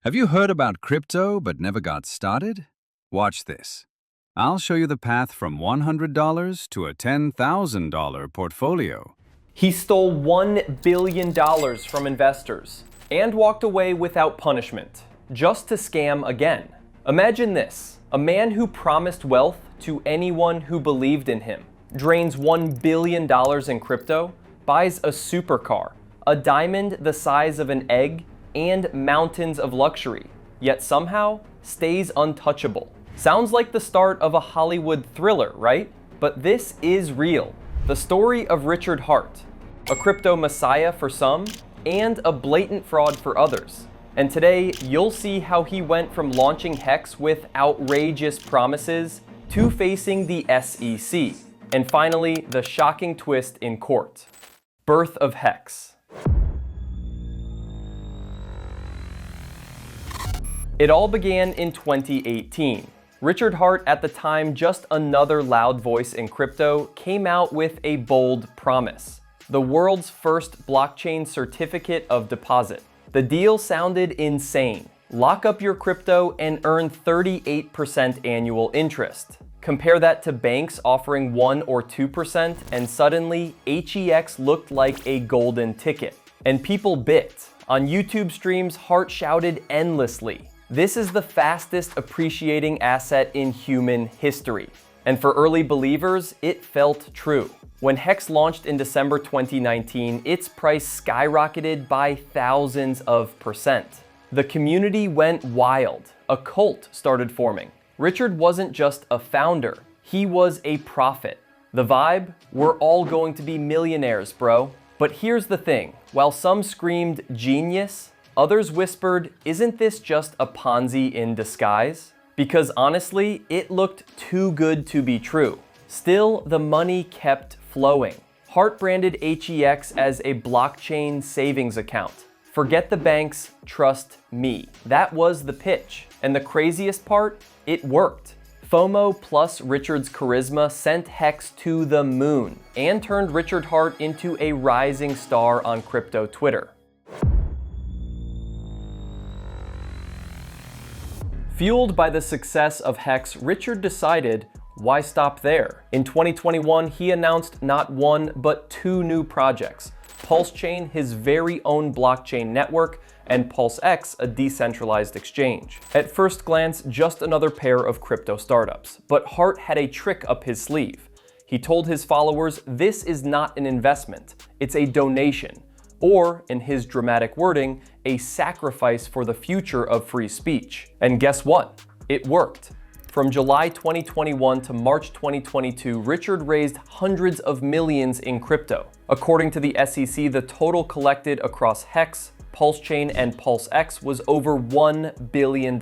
Have you heard about crypto but never got started? Watch this. I'll show you the path from $100 to a $10,000 portfolio. He stole $1 billion from investors and walked away without punishment, just to scam again. Imagine this: a man who promised wealth to anyone who believed in him, drains $1 billion in crypto, buys a supercar, a diamond the size of an egg, and mountains of luxury, yet somehow stays untouchable. Sounds like the start of a Hollywood thriller, right? But this is real. The story of Richard Heart, a crypto messiah for some, and a blatant fraud for others. And today, you'll see how he went from launching Hex with outrageous promises to facing the SEC. And finally, the shocking twist in court. Birth of Hex. It all began in 2018. Richard Heart, at the time just another loud voice in crypto, came out with a bold promise: the world's first blockchain certificate of deposit. The deal sounded insane. Lock up your crypto and earn 38% annual interest. Compare that to banks offering 1 or 2%, and suddenly HEX looked like a golden ticket. And people bit. On YouTube streams, Heart shouted endlessly, "This is the fastest appreciating asset in human history." And for early believers, it felt true. When Hex launched in December 2019, its price skyrocketed by thousands of percent. The community went wild. A cult started forming. Richard wasn't just a founder, he was a prophet. The vibe? We're all going to be millionaires, bro. But here's the thing: while some screamed genius, others whispered, isn't this just a Ponzi in disguise? Because honestly, it looked too good to be true. Still, the money kept flowing. Heart branded HEX as a blockchain savings account. Forget the banks, trust me. That was the pitch. And the craziest part? It worked. FOMO plus Richard's charisma sent Hex to the moon and turned Richard Heart into a rising star on crypto Twitter. Fueled by the success of Hex, Richard decided, why stop there? In 2021, he announced not one, but 2 new projects: PulseChain, his very own blockchain network, and PulseX, a decentralized exchange. At first glance, just another pair of crypto startups. But Heart had a trick up his sleeve. He told his followers, this is not an investment, it's a donation. Or, in his dramatic wording, a sacrifice for the future of free speech. And guess what? It worked. From July 2021 to March 2022, Richard raised hundreds of millions in crypto. According to the SEC, the total collected across Hex, PulseChain, and PulseX was over $1 billion.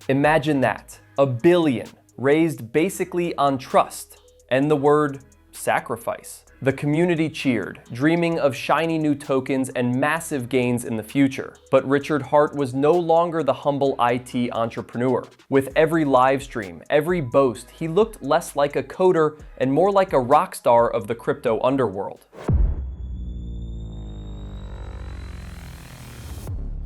Imagine that, $1 billion, raised basically on trust, and the word sacrifice. The community cheered, dreaming of shiny new tokens and massive gains in the future. But Richard Heart was no longer the humble IT entrepreneur. With every live stream, every boast, he looked less like a coder and more like a rock star of the crypto underworld.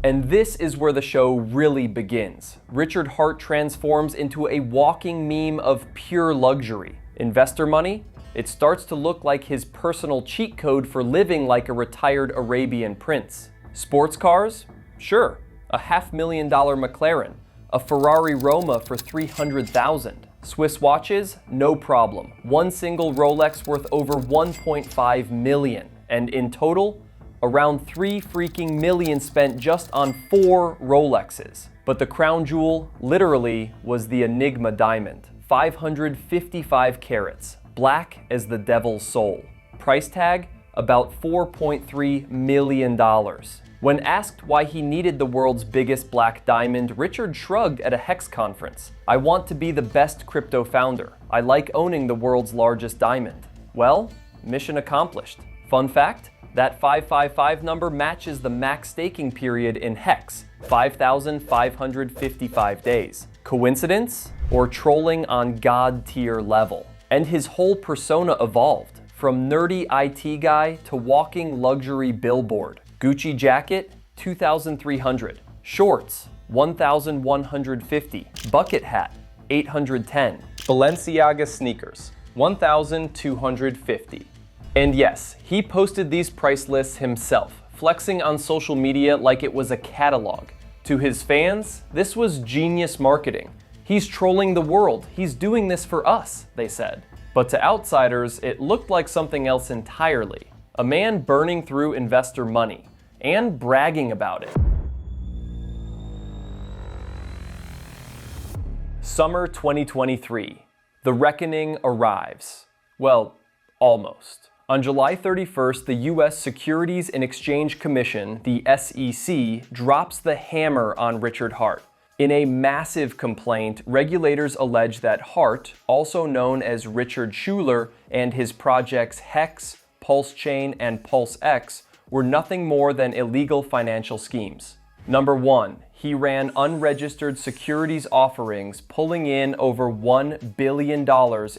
And this is where the show really begins. Richard Heart transforms into a walking meme of pure luxury. Investor money? It starts to look like his personal cheat code for living like a retired Arabian prince. Sports cars? Sure. A $500,000 McLaren. A Ferrari Roma for $300,000. Swiss watches? No problem. One single Rolex worth over $1.5 million. And in total, around $3 freaking million spent just on 4 Rolexes. But the crown jewel, literally, was the Enigma diamond. 555 carats. Black as the devil's soul. Price tag? About $4.3 million. When asked why he needed the world's biggest black diamond, Richard shrugged at a Hex conference. I want to be the best crypto founder. I like owning the world's largest diamond. Well, mission accomplished. Fun fact, that 555 number matches the max staking period in Hex, 5,555 days. Coincidence? Or trolling on god tier level? And his whole persona evolved, from nerdy IT guy to walking luxury billboard. Gucci jacket, $2,300. Shorts, $1,150. Bucket hat, $810. Balenciaga sneakers, $1,250. And yes, he posted these price lists himself, flexing on social media like it was a catalog. To his fans, this was genius marketing. He's trolling the world. He's doing this for us, they said. But to outsiders, it looked like something else entirely. A man burning through investor money and bragging about it. Summer 2023. The reckoning arrives. Well, almost. On July 31st, the U.S. Securities and Exchange Commission, the SEC, drops the hammer on Richard Heart. In a massive complaint, regulators allege that Hart, also known as Richard Schueler, and his projects Hex, PulseChain, and PulseX were nothing more than illegal financial schemes. Number 1. He ran unregistered securities offerings, pulling in over $1 billion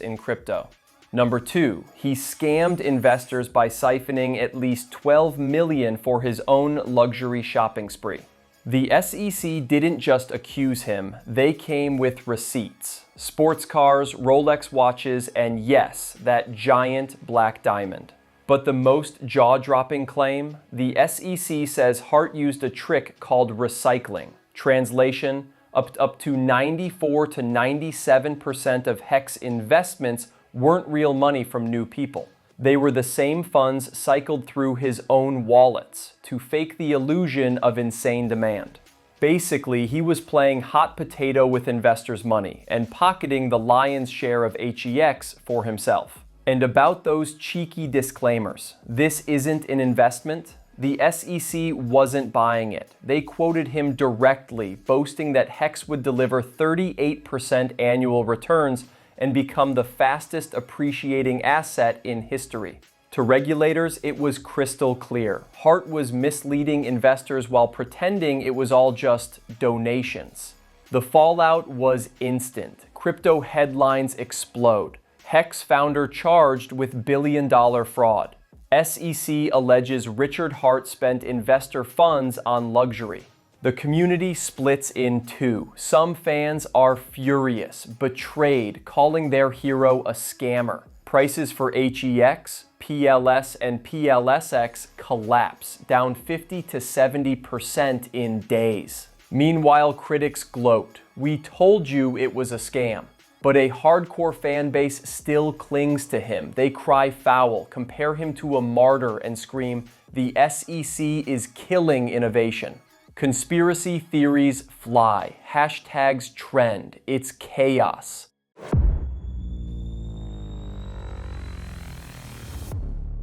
in crypto. Number 2. He scammed investors by siphoning at least $12 million for his own luxury shopping spree. The SEC didn't just accuse him, they came with receipts. Sports cars, Rolex watches, and yes, that giant black diamond. But the most jaw-dropping claim? The SEC says Hart used a trick called recycling. Translation, up to 94 to 97% of Hex investments weren't real money from new people. They were the same funds cycled through his own wallets to fake the illusion of insane demand. Basically, he was playing hot potato with investors' money and pocketing the lion's share of HEX for himself. And about those cheeky disclaimers, this isn't an investment. The SEC wasn't buying it. They quoted him directly, boasting that Hex would deliver 38% annual returns and become the fastest appreciating asset in history. To regulators, it was crystal clear. Hart was misleading investors while pretending it was all just donations. The fallout was instant. Crypto headlines explode. Hex founder charged with billion-dollar fraud. SEC alleges Richard Hart spent investor funds on luxury. The community splits in two. Some fans are furious, betrayed, calling their hero a scammer. Prices for HEX, PLS, and PLSX collapse, down 50 to 70% in days. Meanwhile, critics gloat. We told you it was a scam. But a hardcore fan base still clings to him. They cry foul, compare him to a martyr, and scream, "The SEC is killing innovation." Conspiracy theories fly. Hashtags trend. It's chaos.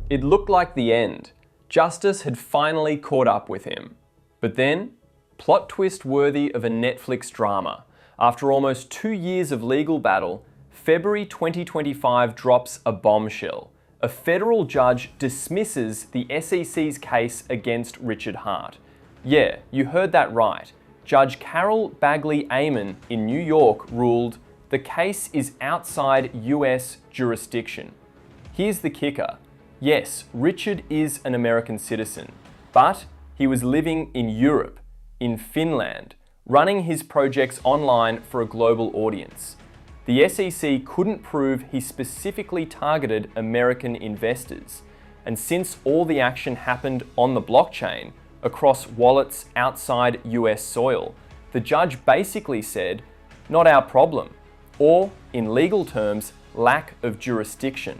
It looked like the end. Justice had finally caught up with him. But then, plot twist worthy of a Netflix drama. After almost 2 years of legal battle, February 2025 drops a bombshell. A federal judge dismisses the SEC's case against Richard Hart. Yeah, you heard that right. Judge Carol Bagley Amon in New York ruled the case is outside US jurisdiction. Here's the kicker. Yes, Richard is an American citizen, but he was living in Europe, in Finland, running his projects online for a global audience. The SEC couldn't prove he specifically targeted American investors. And since all the action happened on the blockchain, across wallets outside US soil, the judge basically said, not our problem, or in legal terms, lack of jurisdiction.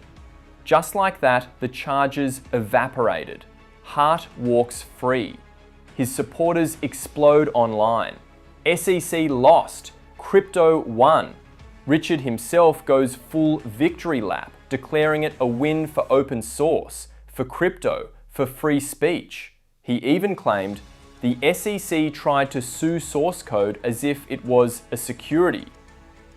Just like that, the charges evaporated. Hart walks free. His supporters explode online. SEC lost. Crypto won. Richard himself goes full victory lap, declaring it a win for open source, for crypto, for free speech. He even claimed the SEC tried to sue source code as if it was a security.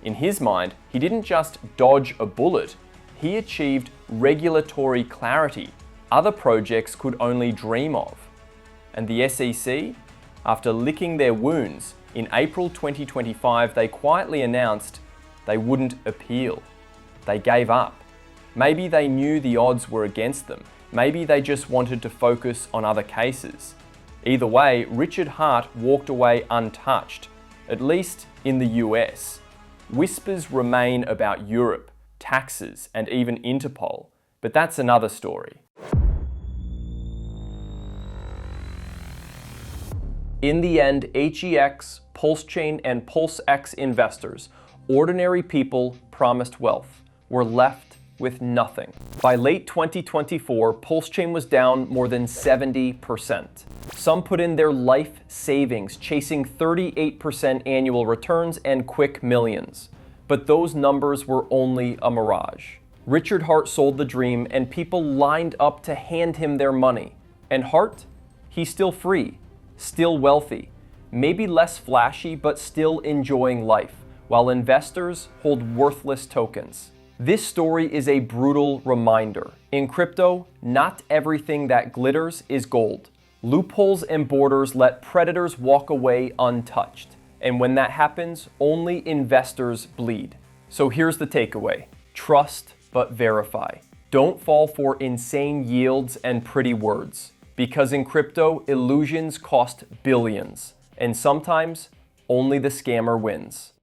In his mind, he didn't just dodge a bullet, he achieved regulatory clarity other projects could only dream of. And the SEC, after licking their wounds, in April 2025, they quietly announced they wouldn't appeal. They gave up. Maybe they knew the odds were against them. Maybe they just wanted to focus on other cases. Either way, Richard Hart walked away untouched, at least in the US. Whispers remain about Europe, taxes, and even Interpol, but that's another story. In the end, HEX, PulseChain, and PulseX investors, ordinary people promised wealth, were left with nothing. By late 2024, PulseChain was down more than 70%. Some put in their life savings, chasing 38% annual returns and quick millions. But those numbers were only a mirage. Richard Hart sold the dream, and people lined up to hand him their money. And Hart? He's still free, still wealthy, maybe less flashy, but still enjoying life, while investors hold worthless tokens. This story is a brutal reminder. In crypto, not everything that glitters is gold. Loopholes and borders let predators walk away untouched. And when that happens, only investors bleed. So here's the takeaway. Trust but verify. Don't fall for insane yields and pretty words. Because in crypto, illusions cost billions. And sometimes, only the scammer wins.